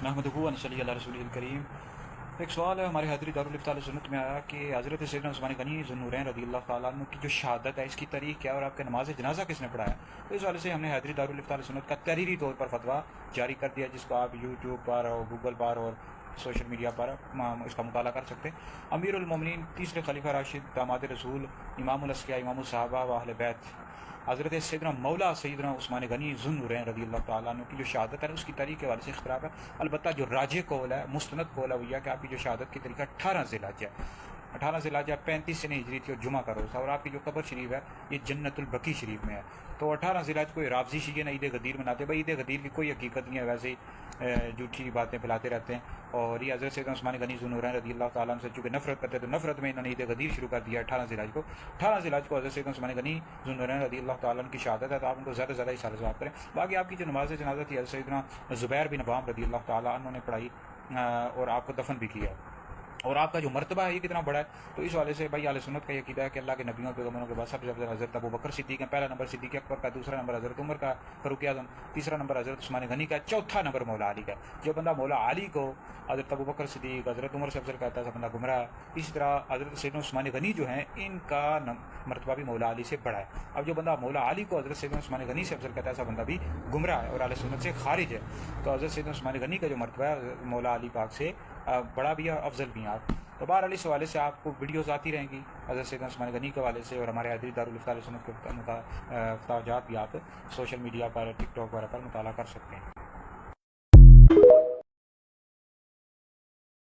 نحمدہ و نصلی علی رسول الکریم۔ ایک سوال ہے ہمارے حیدری دارالفتہ سنت میں آیا کہ حضرت سیدنا عثمان غنی ذو النورین رضی اللہ تعالیٰ عنہ کی جو شہادت ہے اس کی تاریخ کیا اور آپ کے نماز جنازہ کس نے پڑھایا؟ تو اس حوالے سے ہم نے حیدری دارالفتہ سنت کا تحریری طور پر فتویٰ جاری کر دیا، جس کو آپ یوٹیوب پر اور گوگل پر اور سوشل میڈیا پر اس کا مطالعہ کر سکتے ہیں۔ امیر المومنین تیسرے خلیفہ راشد داماد رسول امام الاسقیاء امام الصحابہ و اہل بیت حضرت سیدنا مولا سیدنا عثمان غنی ذو النورین رضی اللہ تعالیٰ عنہ کی جو شہادت ہے اس کی تاریخ کے حوالے سے اختلاف ہے۔ البتہ جو راجح قول ہے، مستند قول ہے، وہ یہ کہ آپ کی جو شہادت کی تاریخ 18 ذی الحجہ ہے۔ 18 ذی الحجہ 35 سنہ ہجری تھی اور جمعہ کا روز تھا، اور آپ کی جو قبر شریف ہے یہ جنت البقیع شریف میں ہے۔ تو 18 ذی الحجہ کوئی رافضی شیعہ نے عید غدیر مناتے، بھائی عید غدیر کی کوئی حقیقت نہیں ہے، ویسے ہی جھوٹی باتیں پھیلاتے رہتے ہیں۔ اور یہ حضرت سیدنا عثمان غنی ذو النورین رضی اللہ تعالیٰ عنہ سے چونکہ نفرت کرتے تو نفرت میں انہوں نے عید غدیر شروع کر دیا 18 ذی الحجہ کو۔ 18 ذی الحجہ کو حضرت سیدنا عثمان غنی ذو النورین رضی اللہ تعالیٰ عنہ کی شہادت ہے، تو آپ ان کو زیادہ سے زیادہ اشارہ ثواب کریں۔ باقی آپ کی جو نماز جنازہ تھی حضرت سیدنا زبیر بن عوام رضی اللہ تعالیٰ عنہ نے پڑھائی اور آپ کو دفن بھی کیا، اور آپ کا جو مرتبہ ہے یہ کتنا بڑا ہے، تو اس حوالے سے بھائی اہل سنت کا یہ عقیدہ ہے کہ اللہ کے نبیوں پیغمبروں کے بعد سب سے افضل حضرت ابوبکر صدیق ہیں۔ پہلا نمبر صدیق اکبر کا، دوسرا نمبر حضرت عمر کا فاروق اعظم، تیسرا نمبر حضرت عثمان غنی کا، چوتھا نمبر مولا علی کا۔ جو بندہ مولا علی کو حضرت ابوبکر صدیق حضرت عمر سے افضل کہتا ہے سب بندہ گمراہ ہے۔ اسی طرح حضرت سیدنا عثمان غنی جو ہیں ان کا مرتبہ بھی مولا علی سے بڑا ہے۔ اب جو بندہ مولا علی کو حضرت سیدنا عثمان غنی سے افضل کہتا ہے سب بندہ بھی گمراہ ہے اور اہل سنت سے خارج ہے۔ تو حضرت سیدنا عثمان غنی کا جو مرتبہ ہے مولا علی پاک سے بڑا بھی ہے اور افضل بھی ہیں آپ۔ تو بہرحال اس حوالے سے آپ کو ویڈیوز آتی رہیں گی حضرت سیدنا عثمان غنی کے حوالے سے، اور ہمارے حیدری دارالفتہ سنت کے فتاویٰ بھی آپ سوشل میڈیا پر ٹک ٹاک وغیرہ پر مطالعہ کر سکتے ہیں۔